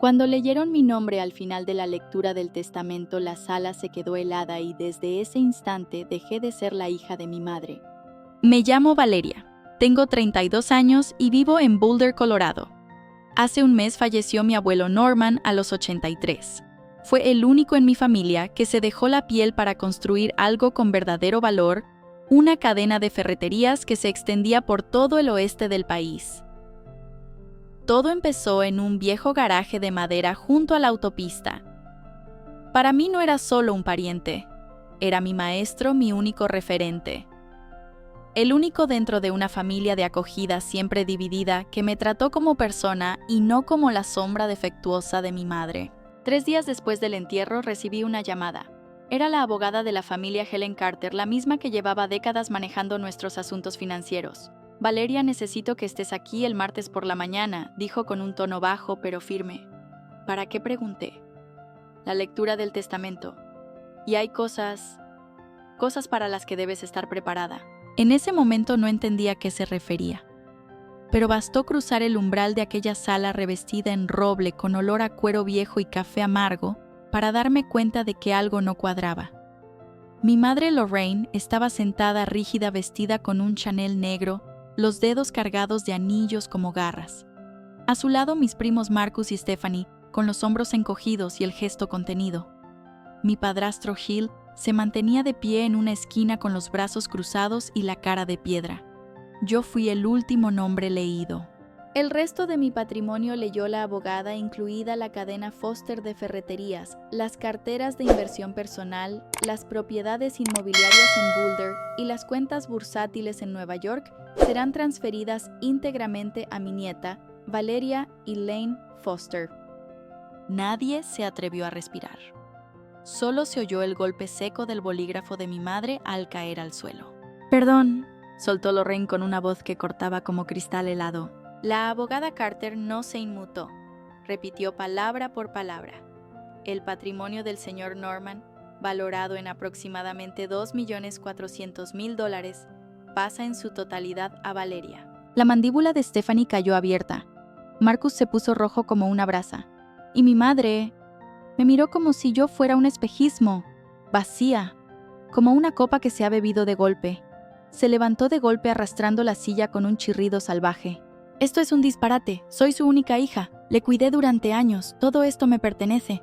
Cuando leyeron mi nombre al final de la lectura del testamento, la sala se quedó helada y desde ese instante dejé de ser la hija de mi madre. Me llamo Valeria, tengo 32 años y vivo en Boulder, Colorado. Hace un mes falleció mi abuelo Norman a los 83. Fue el único en mi familia que se dejó la piel para construir algo con verdadero valor, una cadena de ferreterías que se extendía por todo el oeste del país. Todo empezó en un viejo garaje de madera junto a la autopista. Para mí no era solo un pariente, era mi maestro, mi único referente. El único dentro de una familia de acogida siempre dividida que me trató como persona y no como la sombra defectuosa de mi madre. 3 días después del entierro recibí una llamada. Era la abogada de la familia Helen Carter, la misma que llevaba décadas manejando nuestros asuntos financieros. Valeria, necesito que estés aquí el martes por la mañana, dijo con un tono bajo pero firme. ¿Para qué?, pregunté. La lectura del testamento. Y hay cosas para las que debes estar preparada. En ese momento no entendía a qué se refería. Pero bastó cruzar el umbral de aquella sala revestida en roble con olor a cuero viejo y café amargo para darme cuenta de que algo no cuadraba. Mi madre Lorraine estaba sentada rígida vestida con un Chanel negro, los dedos cargados de anillos como garras. A su lado mis primos Marcus y Stephanie, con los hombros encogidos y el gesto contenido. Mi padrastro Gil se mantenía de pie en una esquina con los brazos cruzados y la cara de piedra. Yo fui el último nombre leído. El resto de mi patrimonio leyó la abogada, incluida la cadena Foster de ferreterías, las carteras de inversión personal, las propiedades inmobiliarias en Boulder y las cuentas bursátiles en Nueva York serán transferidas íntegramente a mi nieta, Valeria Elaine Foster. Nadie se atrevió a respirar. Solo se oyó el golpe seco del bolígrafo de mi madre al caer al suelo. «Perdón», soltó Lorraine con una voz que cortaba como cristal helado. La abogada Carter no se inmutó. Repitió palabra por palabra. El patrimonio del señor Norman, valorado en aproximadamente $2.400.000, pasa en su totalidad a Valeria. La mandíbula de Stephanie cayó abierta. Marcus se puso rojo como una brasa. Y mi madre me miró como si yo fuera un espejismo, vacía, como una copa que se ha bebido de golpe. Se levantó de golpe arrastrando la silla con un chirrido salvaje. «Esto es un disparate, soy su única hija, le cuidé durante años, todo esto me pertenece».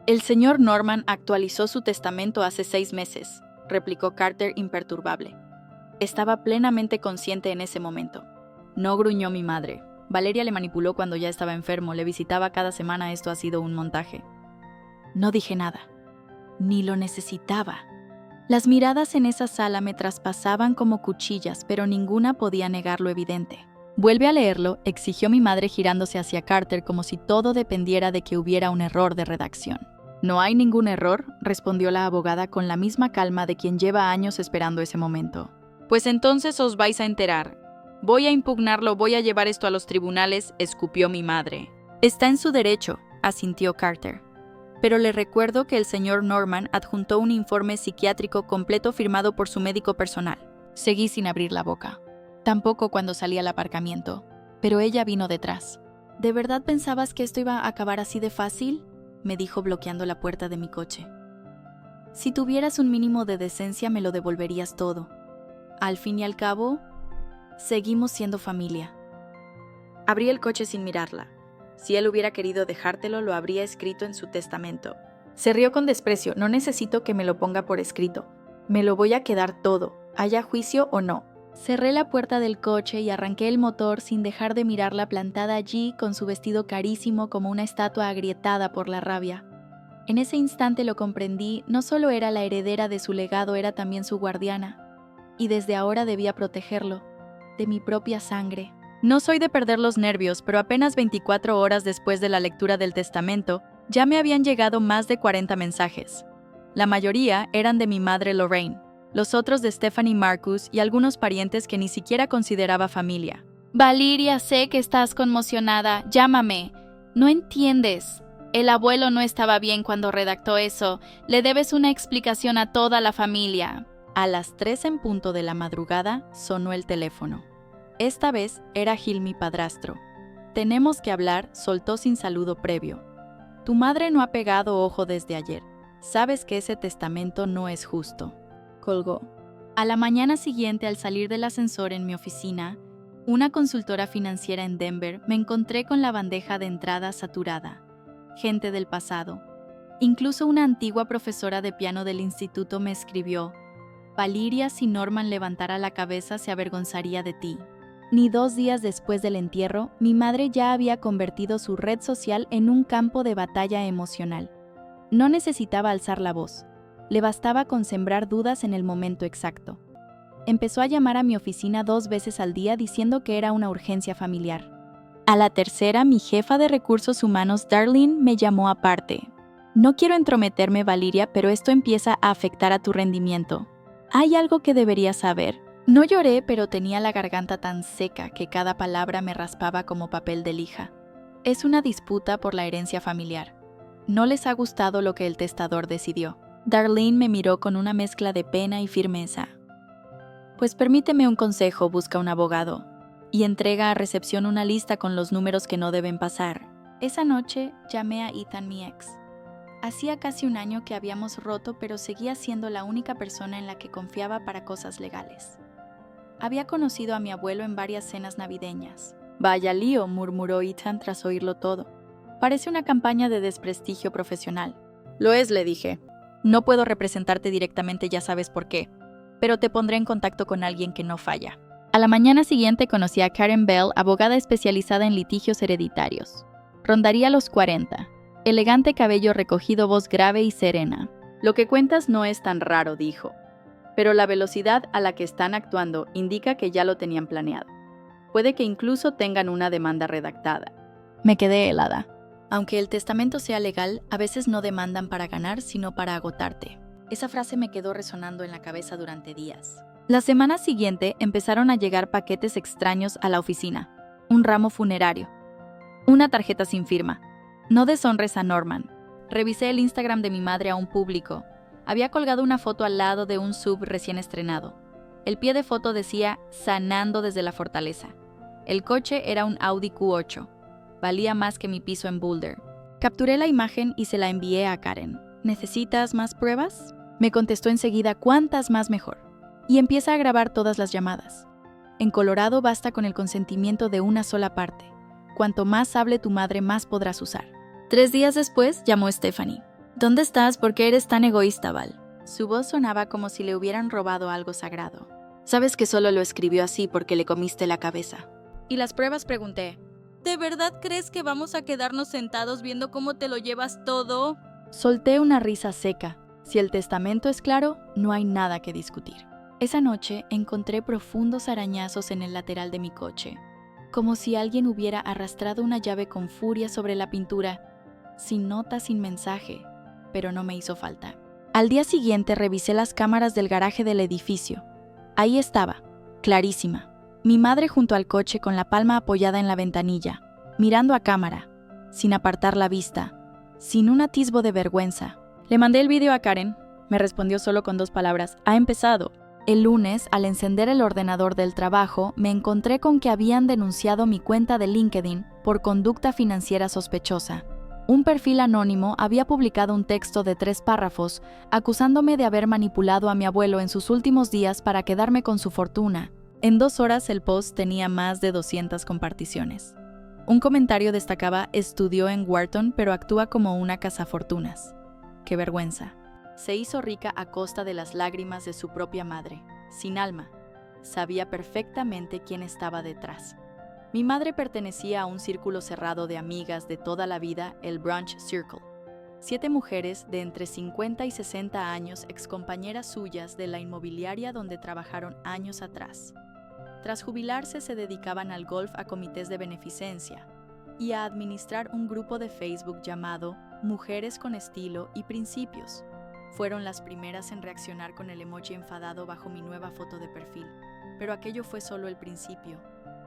«El señor Norman actualizó su testamento hace 6 meses», replicó Carter imperturbable. Estaba plenamente consciente en ese momento. No gruñó mi madre. Valeria le manipuló cuando ya estaba enfermo, le visitaba cada semana, esto ha sido un montaje. No dije nada. Ni lo necesitaba. Las miradas en esa sala me traspasaban como cuchillas, pero ninguna podía negar lo evidente. «Vuelve a leerlo», exigió mi madre girándose hacia Carter como si todo dependiera de que hubiera un error de redacción. «No hay ningún error», respondió la abogada con la misma calma de quien lleva años esperando ese momento. «Pues entonces os vais a enterar. Voy a impugnarlo, voy a llevar esto a los tribunales», escupió mi madre. «Está en su derecho», asintió Carter. «Pero le recuerdo que el señor Norman adjuntó un informe psiquiátrico completo firmado por su médico personal». Seguí sin abrir la boca. Tampoco cuando salí al aparcamiento, pero ella vino detrás. «¿De verdad pensabas que esto iba a acabar así de fácil?», me dijo bloqueando la puerta de mi coche. «Si tuvieras un mínimo de decencia me lo devolverías todo. Al fin y al cabo, seguimos siendo familia». Abrí el coche sin mirarla. Si él hubiera querido dejártelo, lo habría escrito en su testamento. Se rió con desprecio. «No necesito que me lo ponga por escrito. Me lo voy a quedar todo, haya juicio o no». Cerré la puerta del coche y arranqué el motor sin dejar de mirarla plantada allí con su vestido carísimo como una estatua agrietada por la rabia. En ese instante lo comprendí, no solo era la heredera de su legado, era también su guardiana. Y desde ahora debía protegerlo, de mi propia sangre. No soy de perder los nervios, pero apenas 24 horas después de la lectura del testamento, ya me habían llegado más de 40 mensajes. La mayoría eran de mi madre Lorraine. Los otros de Stephanie Marcus y algunos parientes que ni siquiera consideraba familia. «Valeria, sé que estás conmocionada, llámame. No entiendes. El abuelo no estaba bien cuando redactó eso. Le debes una explicación a toda la familia». A las 3 en punto de la madrugada sonó el teléfono. Esta vez era Gil, mi padrastro. «Tenemos que hablar», soltó sin saludo previo. Tu madre no ha pegado ojo desde ayer. Sabes que ese testamento no es justo. Colgó. A la mañana siguiente, al salir del ascensor en mi oficina, una consultora financiera en Denver, me encontré con la bandeja de entrada saturada. Gente del pasado. Incluso una antigua profesora de piano del instituto me escribió: Valeria, si Norman levantara la cabeza se avergonzaría de ti. Ni 2 días después del entierro, mi madre ya había convertido su red social en un campo de batalla emocional. No necesitaba alzar la voz, le bastaba con sembrar dudas en el momento exacto. Empezó a llamar a mi oficina 2 veces al día diciendo que era una urgencia familiar. A la tercera, mi jefa de recursos humanos, Darlene, me llamó aparte. No quiero entrometerme, Valeria, pero esto empieza a afectar a tu rendimiento. Hay algo que deberías saber. No lloré, pero tenía la garganta tan seca que cada palabra me raspaba como papel de lija. Es una disputa por la herencia familiar. No les ha gustado lo que el testador decidió. Darlene me miró con una mezcla de pena y firmeza. Pues permíteme un consejo, busca un abogado. Y entrega a recepción una lista con los números que no deben pasar. Esa noche llamé a Ethan, mi ex. Hacía casi 1 año que habíamos roto, pero seguía siendo la única persona en la que confiaba para cosas legales. Había conocido a mi abuelo en varias cenas navideñas. Vaya lío, murmuró Ethan tras oírlo todo. Parece una campaña de desprestigio profesional. Lo es, le dije. No puedo representarte directamente, ya sabes por qué, pero te pondré en contacto con alguien que no falla. A la mañana siguiente conocí a Karen Bell, abogada especializada en litigios hereditarios. Rondaría los 40. Elegante cabello recogido, voz grave y serena. Lo que cuentas no es tan raro, dijo. Pero la velocidad a la que están actuando indica que ya lo tenían planeado. Puede que incluso tengan una demanda redactada. Me quedé helada. Aunque el testamento sea legal, a veces no demandan para ganar, sino para agotarte. Esa frase me quedó resonando en la cabeza durante días. La semana siguiente empezaron a llegar paquetes extraños a la oficina. Un ramo funerario. Una tarjeta sin firma. No deshonres a Norman. Revisé el Instagram de mi madre aún público. Había colgado una foto al lado de un sub recién estrenado. El pie de foto decía "Sanando desde la fortaleza". El coche era un Audi Q8. Valía más que mi piso en Boulder. Capturé la imagen y se la envié a Karen. ¿Necesitas más pruebas? Me contestó enseguida, cuántas más mejor. Y empieza a grabar todas las llamadas. En Colorado basta con el consentimiento de una sola parte. Cuanto más hable tu madre, más podrás usar. 3 días después, llamó Stephanie. ¿Dónde estás? ¿Por qué eres tan egoísta, Val? Su voz sonaba como si le hubieran robado algo sagrado. Sabes que solo lo escribió así porque le comiste la cabeza. ¿Y las pruebas? Pregunté. ¿De verdad crees que vamos a quedarnos sentados viendo cómo te lo llevas todo? Solté una risa seca. Si el testamento es claro, no hay nada que discutir. Esa noche encontré profundos arañazos en el lateral de mi coche, como si alguien hubiera arrastrado una llave con furia sobre la pintura, sin nota, sin mensaje, pero no me hizo falta. Al día siguiente revisé las cámaras del garaje del edificio. Ahí estaba, clarísima, mi madre junto al coche con la palma apoyada en la ventanilla, mirando a cámara, sin apartar la vista, sin un atisbo de vergüenza. Le mandé el vídeo a Karen, me respondió solo con 2 palabras, ha empezado. El lunes, al encender el ordenador del trabajo, me encontré con que habían denunciado mi cuenta de LinkedIn por conducta financiera sospechosa. Un perfil anónimo había publicado un texto de 3 párrafos acusándome de haber manipulado a mi abuelo en sus últimos días para quedarme con su fortuna. En 2 horas el post tenía más de 200 comparticiones. Un comentario destacaba: estudió en Wharton pero actúa como una cazafortunas. ¡Qué vergüenza! Se hizo rica a costa de las lágrimas de su propia madre, sin alma. Sabía perfectamente quién estaba detrás. Mi madre pertenecía a un círculo cerrado de amigas de toda la vida, el Brunch Circle. 7 mujeres de entre 50 y 60 años, excompañeras suyas de la inmobiliaria donde trabajaron años atrás. Tras jubilarse se dedicaban al golf, a comités de beneficencia y a administrar un grupo de Facebook llamado Mujeres con Estilo y Principios. Fueron las primeras en reaccionar con el emoji enfadado bajo mi nueva foto de perfil, pero aquello fue solo el principio.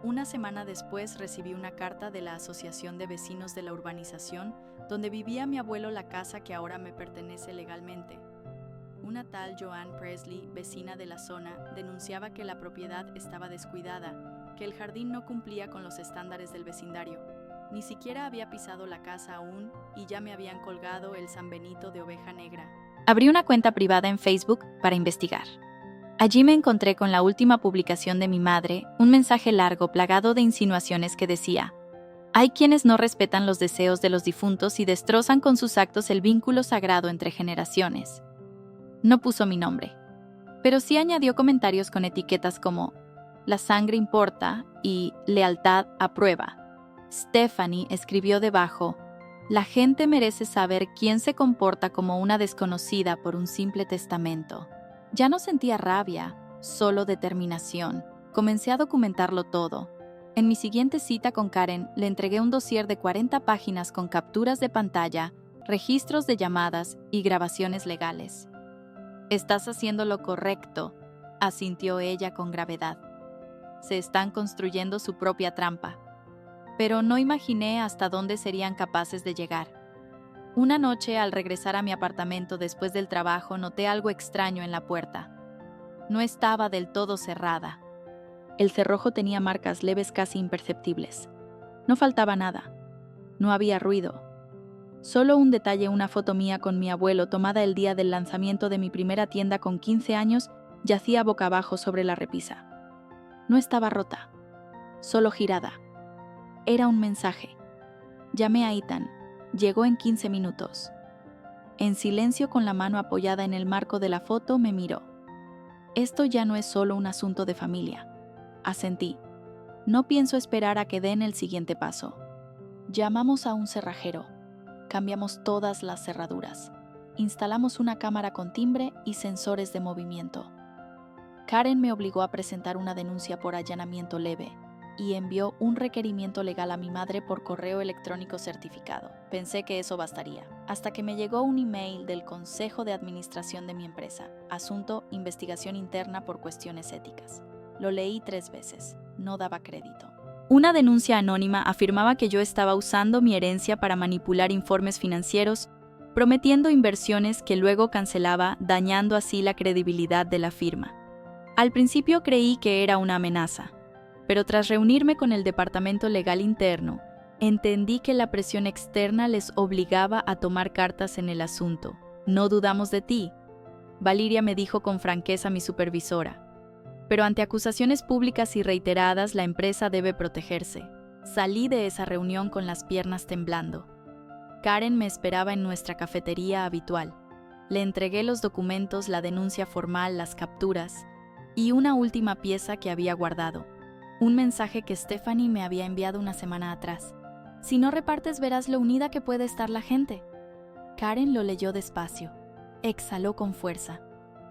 Una semana después recibí una carta de la Asociación de Vecinos de la Urbanización, donde vivía mi abuelo, la casa que ahora me pertenece legalmente. Una tal Joanne Presley, vecina de la zona, denunciaba que la propiedad estaba descuidada, que el jardín no cumplía con los estándares del vecindario. Ni siquiera había pisado la casa aún y ya me habían colgado el San Benito de oveja negra. Abrí una cuenta privada en Facebook para investigar. Allí me encontré con la última publicación de mi madre, un mensaje largo plagado de insinuaciones que decía: hay quienes no respetan los deseos de los difuntos y destrozan con sus actos el vínculo sagrado entre generaciones. No puso mi nombre, pero sí añadió comentarios con etiquetas como «La sangre importa» y «Lealtad a prueba». Stephanie escribió debajo: «La gente merece saber quién se comporta como una desconocida por un simple testamento». Ya no sentía rabia, solo determinación. Comencé a documentarlo todo. En mi siguiente cita con Karen, le entregué un dossier de 40 páginas con capturas de pantalla, registros de llamadas y grabaciones legales. «Estás haciendo lo correcto», asintió ella con gravedad. Se están construyendo su propia trampa. Pero no imaginé hasta dónde serían capaces de llegar. Una noche, al regresar a mi apartamento después del trabajo, noté algo extraño en la puerta. No estaba del todo cerrada. El cerrojo tenía marcas leves casi imperceptibles. No faltaba nada. No había ruido. Solo un detalle: una foto mía con mi abuelo tomada el día del lanzamiento de mi primera tienda con 15 años, yacía boca abajo sobre la repisa. No estaba rota, solo girada. Era un mensaje. Llamé a Ethan. Llegó en 15 minutos. En silencio, con la mano apoyada en el marco de la foto, me miró. «Esto ya no es solo un asunto de familia», asentí. «No pienso esperar a que den el siguiente paso». Llamamos a un cerrajero. Cambiamos todas las cerraduras. Instalamos una cámara con timbre y sensores de movimiento. Karen me obligó a presentar una denuncia por allanamiento leve y envió un requerimiento legal a mi madre por correo electrónico certificado. Pensé que eso bastaría, hasta que me llegó un email del Consejo de Administración de mi empresa. Asunto: investigación interna por cuestiones éticas. Lo leí 3 veces. No daba crédito. Una denuncia anónima afirmaba que yo estaba usando mi herencia para manipular informes financieros, prometiendo inversiones que luego cancelaba, dañando así la credibilidad de la firma. Al principio creí que era una amenaza, pero tras reunirme con el departamento legal interno, entendí que la presión externa les obligaba a tomar cartas en el asunto. «No dudamos de ti», Valeria me dijo con franqueza mi supervisora. «Pero ante acusaciones públicas y reiteradas, la empresa debe protegerse». Salí de esa reunión con las piernas temblando. Karen me esperaba en nuestra cafetería habitual. Le entregué los documentos, la denuncia formal, las capturas y una última pieza que había guardado. Un mensaje que Stephanie me había enviado una semana atrás. «Si no repartes, verás lo unida que puede estar la gente». Karen lo leyó despacio. Exhaló con fuerza.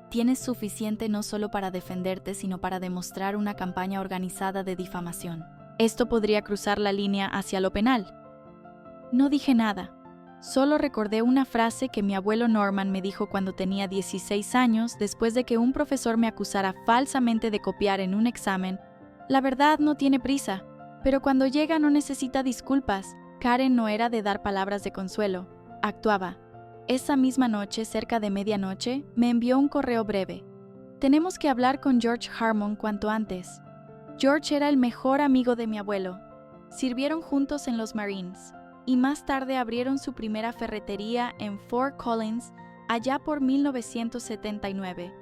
«Tienes suficiente no solo para defenderte, sino para demostrar una campaña organizada de difamación. Esto podría cruzar la línea hacia lo penal». No dije nada. Solo recordé una frase que mi abuelo Norman me dijo cuando tenía 16 años, después de que un profesor me acusara falsamente de copiar en un examen: «La verdad no tiene prisa, pero cuando llega no necesita disculpas». Karen no era de dar palabras de consuelo. Actuaba. Esa misma noche, cerca de medianoche, me envió un correo breve. «Tenemos que hablar con George Harmon cuanto antes». George era el mejor amigo de mi abuelo. Sirvieron juntos en los Marines y más tarde abrieron su primera ferretería en Fort Collins, allá por 1979.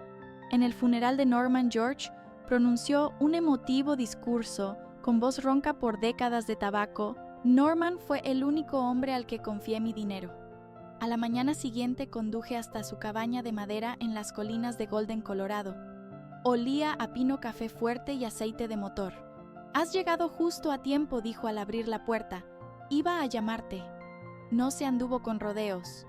En el funeral de Norman, George pronunció un emotivo discurso con voz ronca por décadas de tabaco. «Norman fue el único hombre al que confié mi dinero». A la mañana siguiente conduje hasta su cabaña de madera en las colinas de Golden, Colorado. Olía a pino café fuerte y aceite de motor. «Has llegado justo a tiempo», dijo al abrir la puerta. «Iba a llamarte». No se anduvo con rodeos.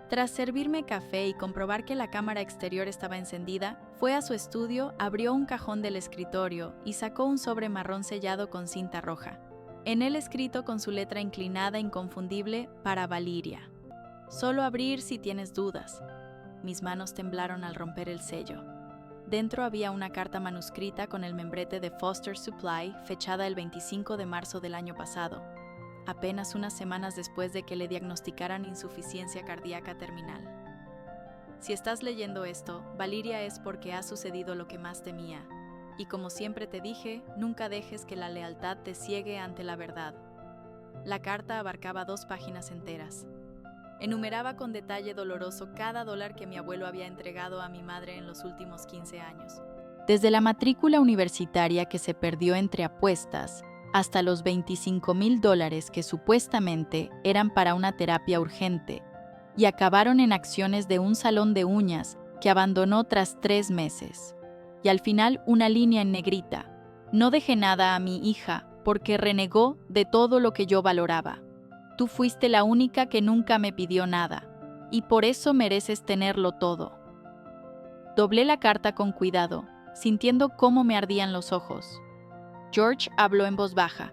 Tras servirme café y comprobar que la cámara exterior estaba encendida, fue a su estudio, abrió un cajón del escritorio y sacó un sobre marrón sellado con cinta roja. En él escrito con su letra inclinada inconfundible: «Para Valeria. Solo abrir si tienes dudas». Mis manos temblaron al romper el sello. Dentro había una carta manuscrita con el membrete de Foster Supply, fechada el 25 de marzo del año pasado, apenas unas semanas después de que le diagnosticaran insuficiencia cardíaca terminal. «Si estás leyendo esto, Valeria, es porque ha sucedido lo que más temía. Y como siempre te dije, nunca dejes que la lealtad te ciegue ante la verdad. La carta abarcaba 2 páginas enteras. Enumeraba con detalle doloroso cada dólar que mi abuelo había entregado a mi madre en los últimos 15 años. Desde la matrícula universitaria que se perdió entre apuestas, hasta los $25,000 que supuestamente eran para una terapia urgente, y acabaron en acciones de un salón de uñas que abandonó tras 3 meses. Y al final una línea en negrita: no dejé nada a mi hija porque renegó de todo lo que yo valoraba. Tú fuiste la única que nunca me pidió nada, y por eso mereces tenerlo todo. Doblé la carta con cuidado, sintiendo cómo me ardían los ojos. George habló en voz baja.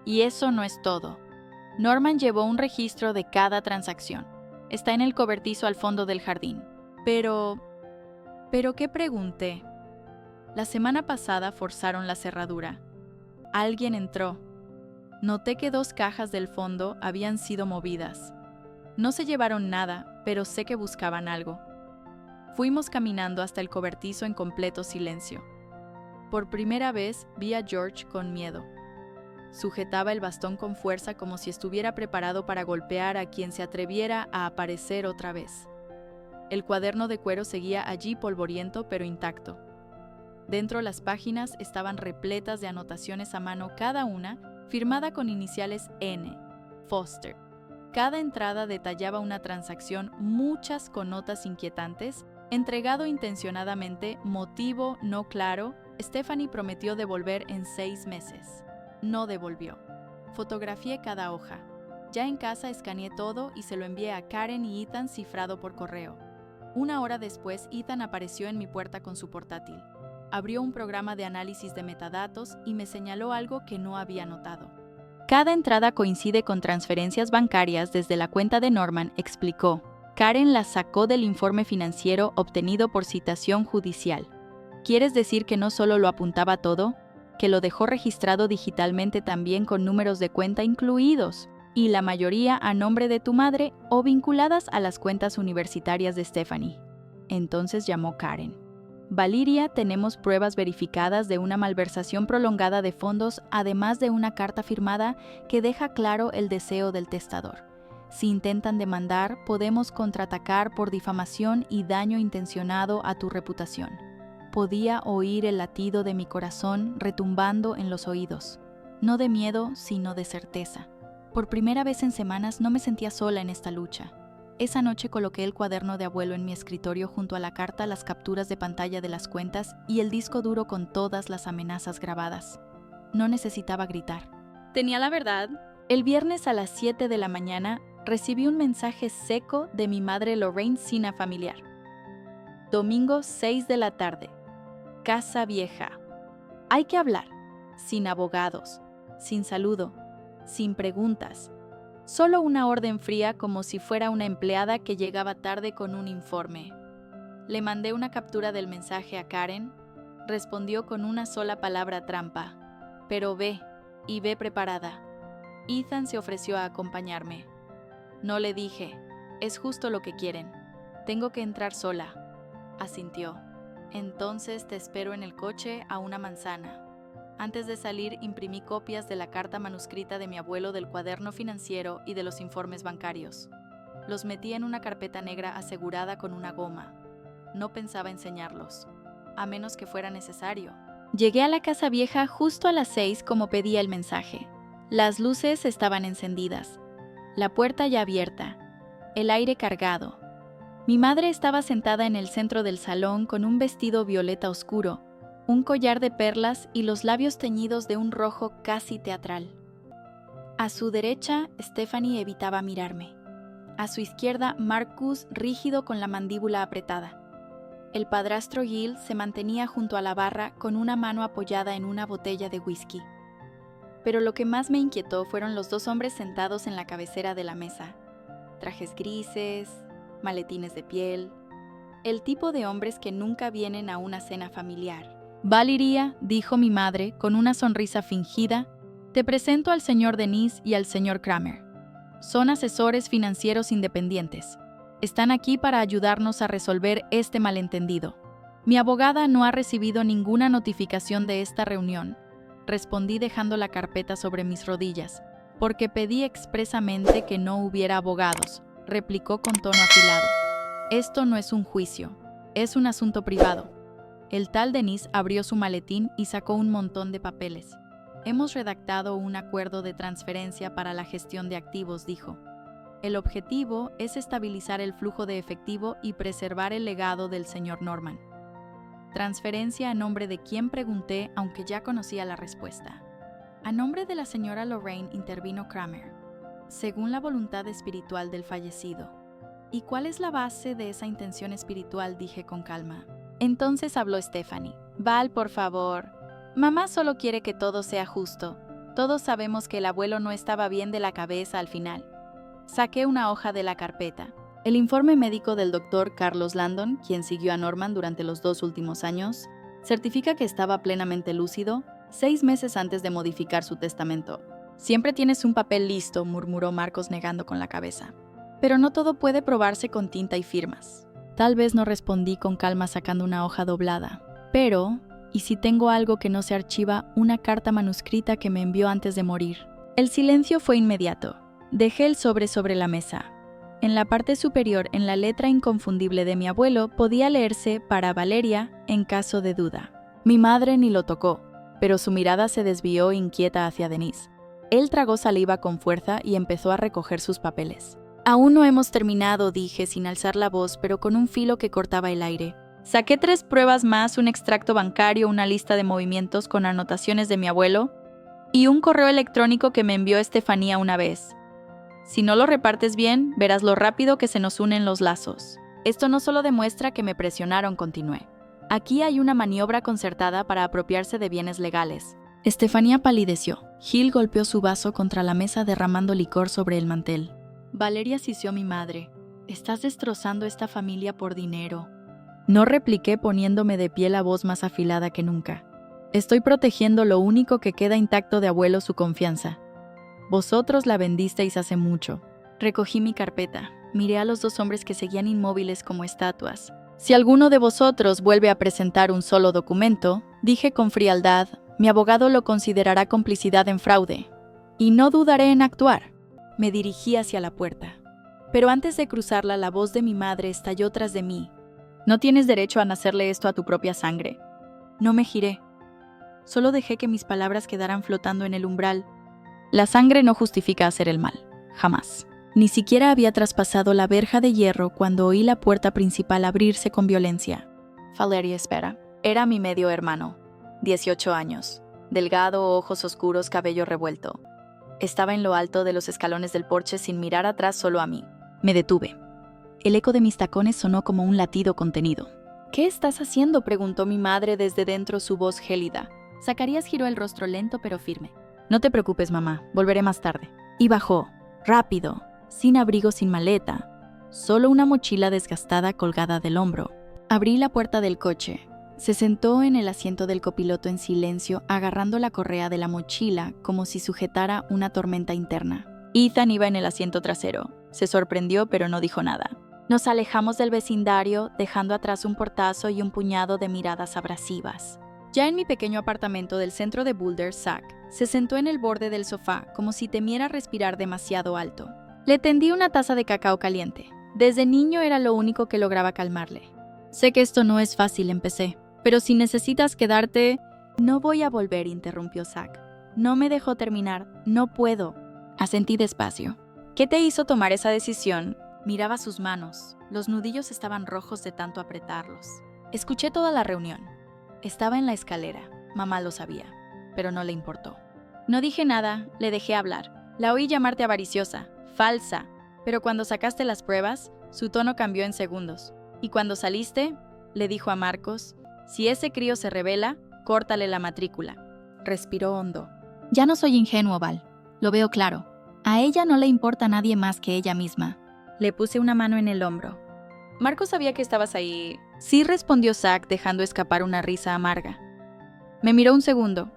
Y eso no es todo. Norman llevó un registro de cada transacción. Está en el cobertizo al fondo del jardín. ¿Pero qué? Pregunté. La semana pasada forzaron la cerradura. Alguien entró. Noté que 2 cajas del fondo habían sido movidas. No se llevaron nada, pero sé que buscaban algo. Fuimos caminando hasta el cobertizo en completo silencio. Por primera vez vi a George con miedo. Sujetaba el bastón con fuerza como si estuviera preparado para golpear a quien se atreviera a aparecer otra vez. El cuaderno de cuero seguía allí polvoriento pero intacto. Dentro las páginas estaban repletas de anotaciones a mano, cada una firmada con iniciales N, Foster. Cada entrada detallaba una transacción, muchas con notas inquietantes, entregado intencionadamente, motivo no claro. Stephanie prometió devolver en 6 meses. No devolvió. Fotografié cada hoja. Ya en casa escaneé todo y se lo envié a Karen y Ethan cifrado por correo. 1 hora después, Ethan apareció en mi puerta con su portátil. Abrió un programa de análisis de metadatos y me señaló algo que no había notado. Cada entrada coincide con transferencias bancarias desde la cuenta de Norman, explicó. Karen las sacó del informe financiero obtenido por citación judicial. ¿Quieres decir que no solo lo apuntaba todo, que lo dejó registrado digitalmente también con números de cuenta incluidos, y la mayoría a nombre de tu madre o vinculadas a las cuentas universitarias de Stephanie? Entonces llamó Karen. Valeria, tenemos pruebas verificadas de una malversación prolongada de fondos, además de una carta firmada que deja claro el deseo del testador. Si intentan demandar, podemos contraatacar por difamación y daño intencionado a tu reputación. Podía oír el latido de mi corazón retumbando en los oídos, no de miedo, sino de certeza. Por primera vez en semanas no me sentía sola en esta lucha. Esa noche coloqué el cuaderno de abuelo en mi escritorio junto a la carta, las capturas de pantalla de las cuentas y el disco duro con todas las amenazas grabadas. No necesitaba gritar. Tenía la verdad. El viernes a las 7 de la mañana recibí un mensaje seco de mi madre Lorraine Sina familiar. Domingo 6 de la tarde. Casa Vieja. Hay que hablar. Sin abogados. Sin saludo. Sin preguntas. Solo una orden fría como si fuera una empleada que llegaba tarde con un informe. Le mandé una captura del mensaje a Karen. Respondió con una sola palabra trampa. Pero ve, y ve preparada. Ethan se ofreció a acompañarme. No le dije, es justo lo que quieren. Tengo que entrar sola. Asintió. Entonces te espero en el coche a una manzana. Antes de salir, imprimí copias de la carta manuscrita de mi abuelo, del cuaderno financiero y de los informes bancarios. Los metí en una carpeta negra asegurada con una goma. No pensaba enseñarlos, a menos que fuera necesario. Llegué a la Casa Vieja justo a las 6 como pedía el mensaje. Las luces estaban encendidas, la puerta ya abierta, el aire cargado. Mi madre estaba sentada en el centro del salón con un vestido violeta oscuro, un collar de perlas y los labios teñidos de un rojo casi teatral. A su derecha, Stephanie evitaba mirarme. A su izquierda, Marcus, rígido con la mandíbula apretada. El padrastro Gil se mantenía junto a la barra con una mano apoyada en una botella de whisky. Pero lo que más me inquietó fueron los 2 hombres sentados en la cabecera de la mesa. Trajes grises, maletines de piel, el tipo de hombres que nunca vienen a una cena familiar. Valeria, dijo mi madre con una sonrisa fingida, te presento al señor Denise y al señor Kramer. Son asesores financieros independientes. Están aquí para ayudarnos a resolver este malentendido. Mi abogada no ha recibido ninguna notificación de esta reunión, respondí dejando la carpeta sobre mis rodillas. Porque pedí expresamente que no hubiera abogados, replicó con tono afilado. Esto no es un juicio, es un asunto privado. El tal Denis abrió su maletín y sacó un montón de papeles. Hemos redactado un acuerdo de transferencia para la gestión de activos, dijo. El objetivo es estabilizar el flujo de efectivo y preservar el legado del señor Norman. Transferencia a nombre de quien pregunté, aunque ya conocía la respuesta. A nombre de la señora Lorraine, intervino Kramer, según la voluntad espiritual del fallecido. ¿Y cuál es la base de esa intención espiritual?, dije con calma. Entonces habló Stephanie. Val, por favor. Mamá solo quiere que todo sea justo. Todos sabemos que el abuelo no estaba bien de la cabeza al final. Saqué una hoja de la carpeta. El informe médico del doctor Carlos Landon, quien siguió a Norman durante los 2 últimos años, certifica que estaba plenamente lúcido 6 meses antes de modificar su testamento. Siempre tienes un papel listo, murmuró Marcos negando con la cabeza. Pero no todo puede probarse con tinta y firmas. Tal vez no respondí con calma sacando una hoja doblada. Pero, ¿y si tengo algo que no se archiva, una carta manuscrita que me envió antes de morir? El silencio fue inmediato. Dejé el sobre la mesa. En la parte superior, en la letra inconfundible de mi abuelo, podía leerse para Valeria en caso de duda. Mi madre ni lo tocó, pero su mirada se desvió inquieta hacia Denis. Él tragó saliva con fuerza y empezó a recoger sus papeles. Aún no hemos terminado, dije sin alzar la voz, pero con un filo que cortaba el aire. Saqué 3 pruebas más, un extracto bancario, una lista de movimientos con anotaciones de mi abuelo y un correo electrónico que me envió Estefanía una vez. Si no lo repartes bien, verás lo rápido que se nos unen los lazos. Esto no solo demuestra que me presionaron, continué. Aquí hay una maniobra concertada para apropiarse de bienes legales. Estefanía palideció. Gil golpeó su vaso contra la mesa derramando licor sobre el mantel. Valeria sisió mi madre. Estás destrozando esta familia por dinero. No repliqué poniéndome de pie, la voz más afilada que nunca. Estoy protegiendo lo único que queda intacto de abuelo, su confianza. Vosotros la vendisteis hace mucho. Recogí mi carpeta. Miré a los 2 hombres que seguían inmóviles como estatuas. Si alguno de vosotros vuelve a presentar un solo documento, dije con frialdad, mi abogado lo considerará complicidad en fraude. Y no dudaré en actuar. Me dirigí hacia la puerta. Pero antes de cruzarla, la voz de mi madre estalló tras de mí. No tienes derecho a hacerle esto a tu propia sangre. No me giré. Solo dejé que mis palabras quedaran flotando en el umbral. La sangre no justifica hacer el mal. Jamás. Ni siquiera había traspasado la verja de hierro cuando oí la puerta principal abrirse con violencia. Valeria, espera. Era mi medio hermano. 18 años. Delgado, ojos oscuros, cabello revuelto. Estaba en lo alto de los escalones del porche sin mirar atrás, solo a mí. Me detuve. El eco de mis tacones sonó como un latido contenido. ¿Qué estás haciendo?, preguntó mi madre desde dentro, su voz gélida. Zacarías giró el rostro lento pero firme. No te preocupes, mamá, volveré más tarde. Y bajó, rápido, sin abrigo, sin maleta, solo una mochila desgastada colgada del hombro. Abrí la puerta del coche. Se sentó en el asiento del copiloto en silencio, agarrando la correa de la mochila como si sujetara una tormenta interna. Ethan iba en el asiento trasero. Se sorprendió pero no dijo nada. Nos alejamos del vecindario, dejando atrás un portazo y un puñado de miradas abrasivas. Ya en mi pequeño apartamento del centro de Boulder, Zach se sentó en el borde del sofá, como si temiera respirar demasiado alto. Le tendí una taza de cacao caliente. Desde niño era lo único que lograba calmarle. Sé que esto no es fácil, empecé, pero si necesitas quedarte... No voy a volver, interrumpió Zach. No me dejó terminar, no puedo. Asentí despacio. ¿Qué te hizo tomar esa decisión? Miraba sus manos. Los nudillos estaban rojos de tanto apretarlos. Escuché toda la reunión. Estaba en la escalera. Mamá lo sabía, pero no le importó. No dije nada, le dejé hablar. La oí llamarte avariciosa, falsa, pero cuando sacaste las pruebas, su tono cambió en segundos. Y cuando saliste, le dijo a Marcos, si ese crío se rebela, córtale la matrícula. Respiró hondo. Ya no soy ingenuo, Val. Lo veo claro. A ella no le importa a nadie más que ella misma. Le puse una mano en el hombro. Marcos sabía que estabas ahí. Sí, respondió Zach, dejando escapar una risa amarga. Me miró un segundo,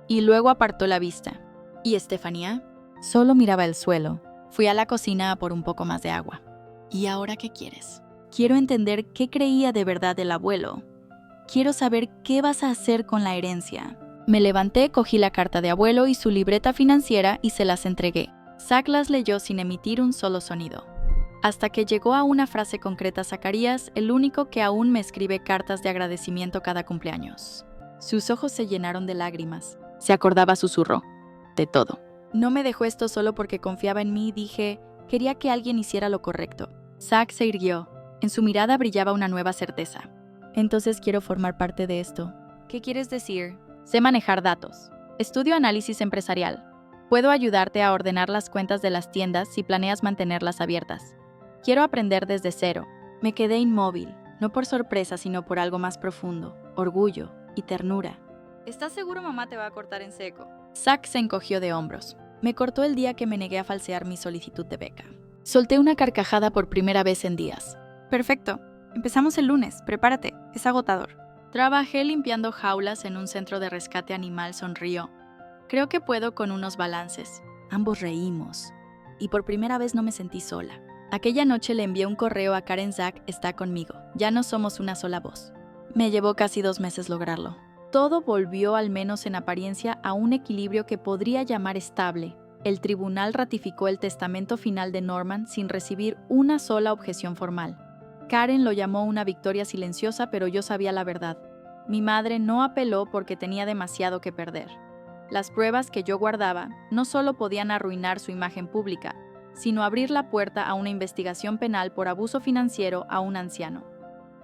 y luego apartó la vista. ¿Y Estefanía? Solo miraba el suelo. Fui a la cocina a por un poco más de agua. ¿Y ahora qué quieres? Quiero entender qué creía de verdad el abuelo. Quiero saber qué vas a hacer con la herencia. Me levanté, cogí la carta de abuelo y su libreta financiera y se las entregué. Zack las leyó sin emitir un solo sonido. Hasta que llegó a una frase concreta Zacarías, el único que aún me escribe cartas de agradecimiento cada cumpleaños. Sus ojos se llenaron de lágrimas. Se acordaba, susurró, de todo. No me dejó esto solo porque confiaba en mí, dije, quería que alguien hiciera lo correcto. Zack se irguió. En su mirada brillaba una nueva certeza. Entonces quiero formar parte de esto. ¿Qué quieres decir? Sé manejar datos. Estudio análisis empresarial. Puedo ayudarte a ordenar las cuentas de las tiendas si planeas mantenerlas abiertas. Quiero aprender desde cero. Me quedé inmóvil, no por sorpresa, sino por algo más profundo, orgullo y ternura. ¿Estás seguro mamá te va a cortar en seco? Zack se encogió de hombros. Me cortó el día que me negué a falsear mi solicitud de beca. Solté una carcajada por primera vez en días. Perfecto. Empezamos el lunes. Prepárate. Es agotador. Trabajé limpiando jaulas en un centro de rescate animal, sonrió. Creo que puedo con unos balances. Ambos reímos. Y por primera vez no me sentí sola. Aquella noche le envié un correo a Karen. Zack está conmigo. Ya no somos una sola voz. Me llevó casi 2 meses lograrlo. Todo volvió, al menos en apariencia, a un equilibrio que podría llamar estable. El tribunal ratificó el testamento final de Norman sin recibir una sola objeción formal. Karen lo llamó una victoria silenciosa, pero yo sabía la verdad. Mi madre no apeló porque tenía demasiado que perder. Las pruebas que yo guardaba no solo podían arruinar su imagen pública, sino abrir la puerta a una investigación penal por abuso financiero a un anciano.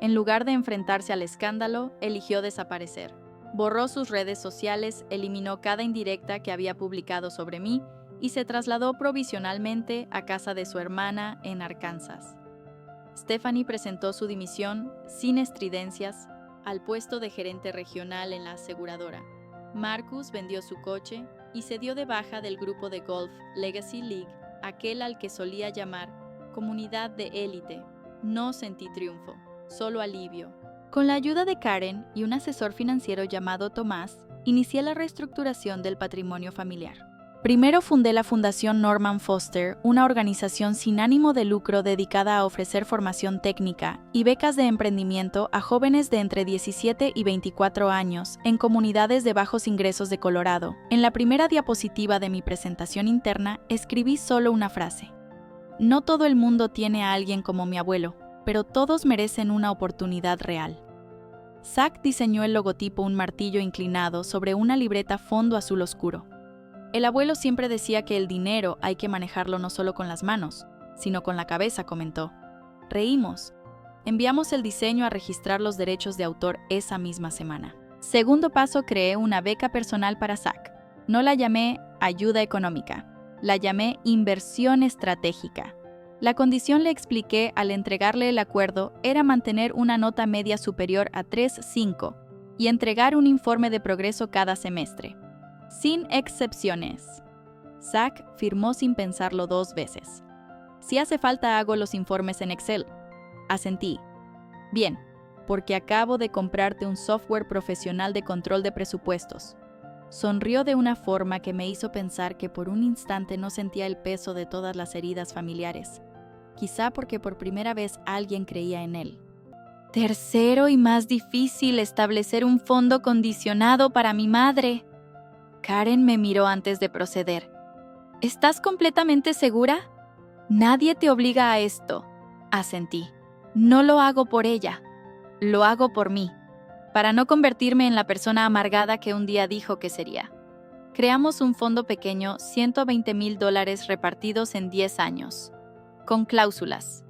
En lugar de enfrentarse al escándalo, eligió desaparecer. Borró sus redes sociales, eliminó cada indirecta que había publicado sobre mí y se trasladó provisionalmente a casa de su hermana en Arkansas. Stephanie presentó su dimisión, sin estridencias, al puesto de gerente regional en la aseguradora. Marcus vendió su coche y se dio de baja del grupo de golf Legacy League, aquel al que solía llamar comunidad de élite. No sentí triunfo, solo alivio. Con la ayuda de Karen y un asesor financiero llamado Tomás, inicié la reestructuración del patrimonio familiar. Primero fundé la Fundación Norman Foster, una organización sin ánimo de lucro dedicada a ofrecer formación técnica y becas de emprendimiento a jóvenes de entre 17 y 24 años en comunidades de bajos ingresos de Colorado. En la primera diapositiva de mi presentación interna escribí solo una frase. No todo el mundo tiene a alguien como mi abuelo, pero todos merecen una oportunidad real. Zack diseñó el logotipo, un martillo inclinado sobre una libreta fondo azul oscuro. El abuelo siempre decía que el dinero hay que manejarlo no solo con las manos, sino con la cabeza, comentó. Reímos. Enviamos el diseño a registrar los derechos de autor esa misma semana. Segundo paso, creé una beca personal para Zack. No la llamé ayuda económica, la llamé inversión estratégica. La condición, le expliqué al entregarle el acuerdo, era mantener una nota media superior a 3.5 y entregar un informe de progreso cada semestre. Sin excepciones. Zack firmó sin pensarlo 2 veces. Si hace falta hago los informes en Excel. Asentí. Bien, porque acabo de comprarte un software profesional de control de presupuestos. Sonrió de una forma que me hizo pensar que por un instante no sentía el peso de todas las heridas familiares. Quizá porque por primera vez alguien creía en él. Tercero y más difícil, establecer un fondo condicionado para mi madre. Karen me miró antes de proceder. ¿Estás completamente segura? Nadie te obliga a esto. Asentí. No lo hago por ella. Lo hago por mí. Para no convertirme en la persona amargada que un día dijo que sería. Creamos un fondo pequeño, $120,000 repartidos en 10 años. Con cláusulas.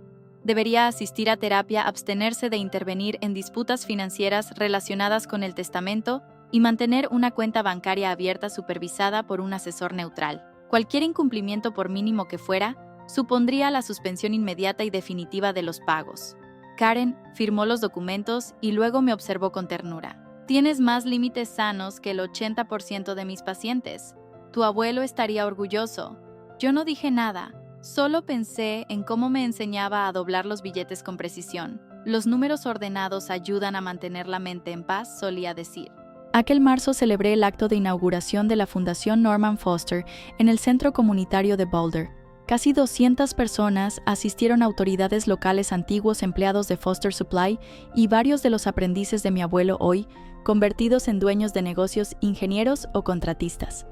Debería asistir a terapia, abstenerse de intervenir en disputas financieras relacionadas con el testamento y mantener una cuenta bancaria abierta supervisada por un asesor neutral. Cualquier incumplimiento, por mínimo que fuera, supondría la suspensión inmediata y definitiva de los pagos. Karen firmó los documentos y luego me observó con ternura. Tienes más límites sanos que el 80% de mis pacientes. Tu abuelo estaría orgulloso. Yo no dije nada, solo pensé en cómo me enseñaba a doblar los billetes con precisión. Los números ordenados ayudan a mantener la mente en paz, solía decir. Aquel marzo celebré el acto de inauguración de la Fundación Norman Foster en el Centro Comunitario de Boulder. Casi 200 personas asistieron, autoridades locales, antiguos empleados de Foster Supply y varios de los aprendices de mi abuelo hoy, convertidos en dueños de negocios, ingenieros o contratistas.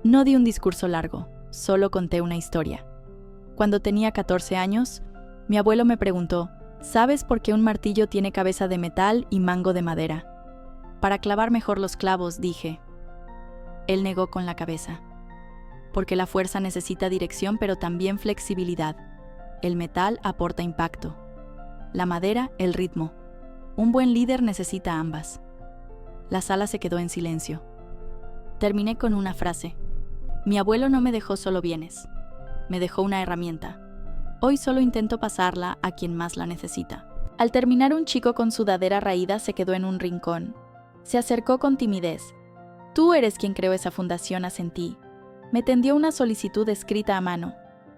No di un discurso largo, solo conté una historia. Cuando tenía 14 años, mi abuelo me preguntó, ¿sabes por qué un martillo tiene cabeza de metal y mango de madera? Para clavar mejor los clavos, dije. Él negó con la cabeza. Porque la fuerza necesita dirección, pero también flexibilidad. El metal aporta impacto. La madera, el ritmo. Un buen líder necesita ambas. La sala se quedó en silencio. Terminé con una frase. Mi abuelo no me dejó solo bienes. Me dejó una herramienta. Hoy solo intento pasarla a quien más la necesita. Al terminar, un chico con sudadera raída se quedó en un rincón. Se acercó con timidez. Tú eres quien creó esa fundación, asentí. Me tendió una solicitud escrita a mano.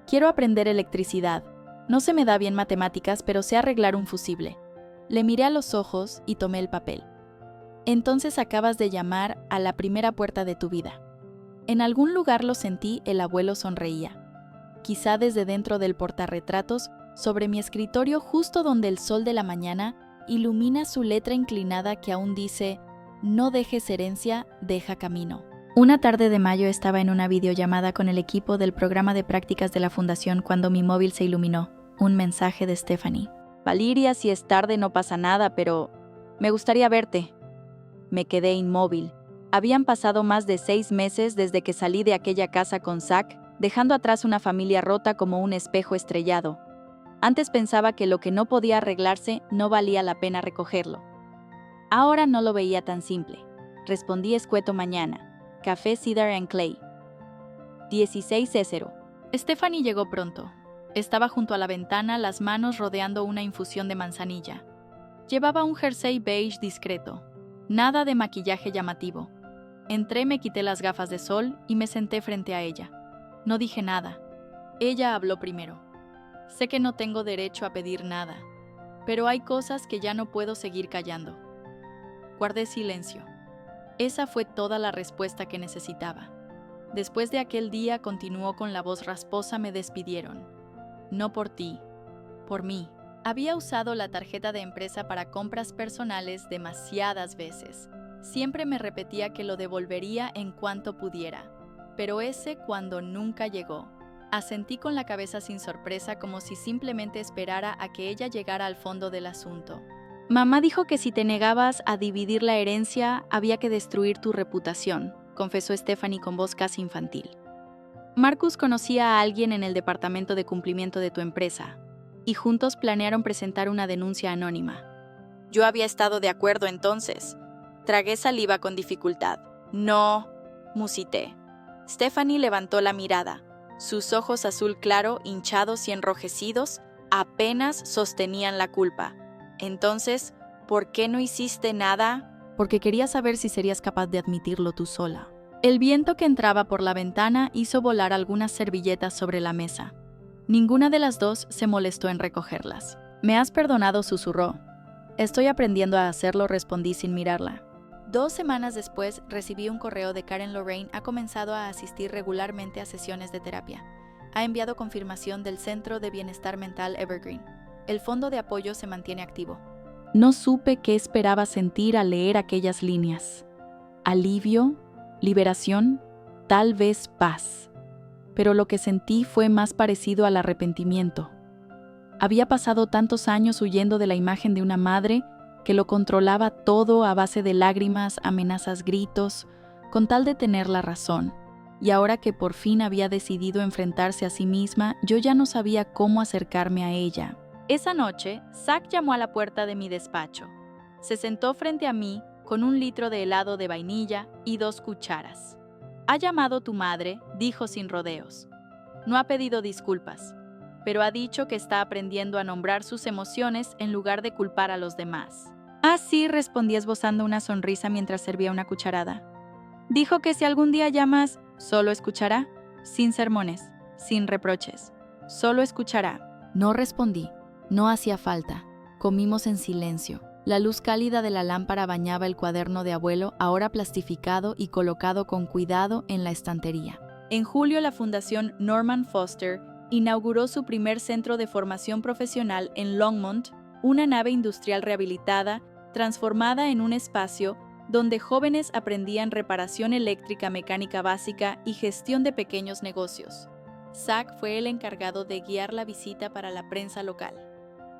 Quiero aprender electricidad. No se me da bien matemáticas, pero sé arreglar un fusible. Le miré a los ojos y tomé el papel. Entonces acabas de llamar a la primera puerta de tu vida. En algún lugar lo sentí, el abuelo sonreía. Quizá desde dentro del portarretratos, sobre mi escritorio justo donde el sol de la mañana ilumina su letra inclinada que aún dice, no dejes herencia, deja camino. Una tarde de mayo estaba en una videollamada con el equipo del programa de prácticas de la fundación cuando mi móvil se iluminó. Un mensaje de Stephanie. Valeria, si es tarde no pasa nada, pero me gustaría verte. Me quedé inmóvil. Habían pasado más de 6 meses desde que salí de aquella casa con Zach, dejando atrás una familia rota como un espejo estrellado. Antes pensaba que lo que no podía arreglarse no valía la pena recogerlo. Ahora no lo veía tan simple. Respondí escueto mañana. Café Cedar and Clay. 16:00. Stephanie llegó pronto. Estaba junto a la ventana, las manos rodeando una infusión de manzanilla. Llevaba un jersey beige discreto. Nada de maquillaje llamativo. Entré, me quité las gafas de sol y me senté frente a ella. No dije nada. Ella habló primero. Sé que no tengo derecho a pedir nada, pero hay cosas que ya no puedo seguir callando. Guardé silencio. Esa fue toda la respuesta que necesitaba. Después de aquel día, continuó con la voz rasposa, me despidieron. No por ti, por mí. Había usado la tarjeta de empresa para compras personales demasiadas veces. Siempre me repetía que lo devolvería en cuanto pudiera, pero ese cuando nunca llegó. Asentí con la cabeza sin sorpresa, como si simplemente esperara a que ella llegara al fondo del asunto. Mamá dijo que si te negabas a dividir la herencia, había que destruir tu reputación, confesó Stephanie con voz casi infantil. Marcus conocía a alguien en el departamento de cumplimiento de tu empresa, y juntos planearon presentar una denuncia anónima. Yo había estado de acuerdo entonces. Tragué saliva con dificultad. No, musité. Stephanie levantó la mirada. Sus ojos azul claro, hinchados y enrojecidos, apenas sostenían la culpa. Entonces, ¿por qué no hiciste nada? Porque quería saber si serías capaz de admitirlo tú sola. El viento que entraba por la ventana hizo volar algunas servilletas sobre la mesa. Ninguna de las dos se molestó en recogerlas. «¿Me has perdonado?», susurró. «Estoy aprendiendo a hacerlo», respondí sin mirarla. 2 semanas después, recibí un correo de Karen Lorraine. Ha comenzado a asistir regularmente a sesiones de terapia. Ha enviado confirmación del Centro de Bienestar Mental Evergreen. El fondo de apoyo se mantiene activo. No supe qué esperaba sentir al leer aquellas líneas. Alivio, liberación, tal vez paz. Pero lo que sentí fue más parecido al arrepentimiento. Había pasado tantos años huyendo de la imagen de una madre que lo controlaba todo a base de lágrimas, amenazas, gritos, con tal de tener la razón. Y ahora que por fin había decidido enfrentarse a sí misma, yo ya no sabía cómo acercarme a ella. Esa noche, Zach llamó a la puerta de mi despacho. Se sentó frente a mí con un litro de helado de vainilla y 2 cucharas. «Ha llamado tu madre», dijo sin rodeos. «No ha pedido disculpas, pero ha dicho que está aprendiendo a nombrar sus emociones en lugar de culpar a los demás». «Ah, sí», respondí esbozando una sonrisa mientras servía una cucharada. «Dijo que si algún día llamas, solo escuchará, sin sermones, sin reproches. Solo escuchará». No respondí. No hacía falta. Comimos en silencio. La luz cálida de la lámpara bañaba el cuaderno de abuelo, ahora plastificado y colocado con cuidado en la estantería. En julio, la Fundación Norman Foster inauguró su primer centro de formación profesional en Longmont, una nave industrial rehabilitada, transformada en un espacio donde jóvenes aprendían reparación eléctrica, mecánica básica y gestión de pequeños negocios. Zach fue el encargado de guiar la visita para la prensa local.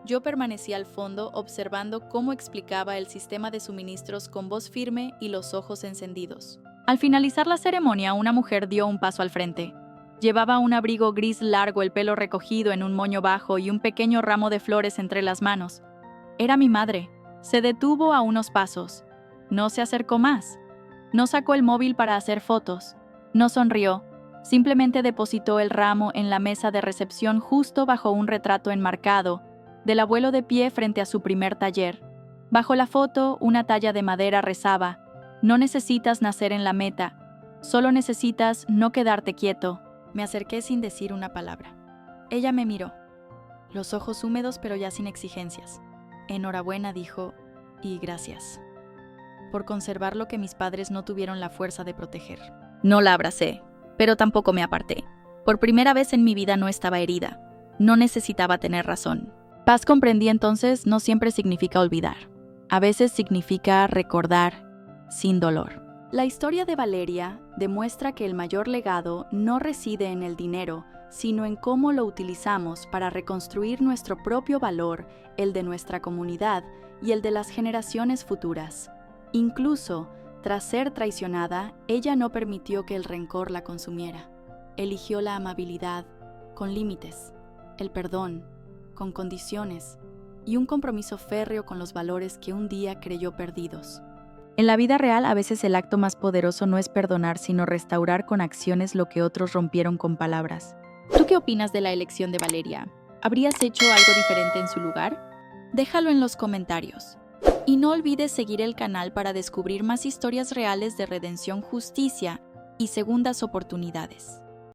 Yo permanecí al fondo observando cómo explicaba el sistema de suministros con voz firme y los ojos encendidos. Al finalizar la ceremonia, una mujer dio un paso al frente. Llevaba un abrigo gris largo, el pelo recogido en un moño bajo y un pequeño ramo de flores entre las manos. Era mi madre. Se detuvo a unos pasos. No se acercó más. No sacó el móvil para hacer fotos. No sonrió. Simplemente depositó el ramo en la mesa de recepción justo bajo un retrato enmarcado del abuelo de pie frente a su primer taller. Bajo la foto, una talla de madera rezaba: "No necesitas nacer en la meta, solo necesitas no quedarte quieto". Me acerqué sin decir una palabra. Ella me miró, los ojos húmedos pero ya sin exigencias. "Enhorabuena", dijo, "y gracias por conservar lo que mis padres no tuvieron la fuerza de proteger". No la abracé, pero tampoco me aparté. Por primera vez en mi vida no estaba herida. No necesitaba tener razón. Paz comprendí entonces no siempre significa olvidar. A veces significa recordar sin dolor. La historia de Valeria demuestra que el mayor legado no reside en el dinero, sino en cómo lo utilizamos para reconstruir nuestro propio valor, el de nuestra comunidad y el de las generaciones futuras. Incluso, tras ser traicionada, ella no permitió que el rencor la consumiera. Eligió la amabilidad, con límites, el perdón, con condiciones, y un compromiso férreo con los valores que un día creyó perdidos. En la vida real, a veces el acto más poderoso no es perdonar, sino restaurar con acciones lo que otros rompieron con palabras. ¿Tú qué opinas de la elección de Valeria? ¿Habrías hecho algo diferente en su lugar? Déjalo en los comentarios. Y no olvides seguir el canal para descubrir más historias reales de redención, justicia y segundas oportunidades.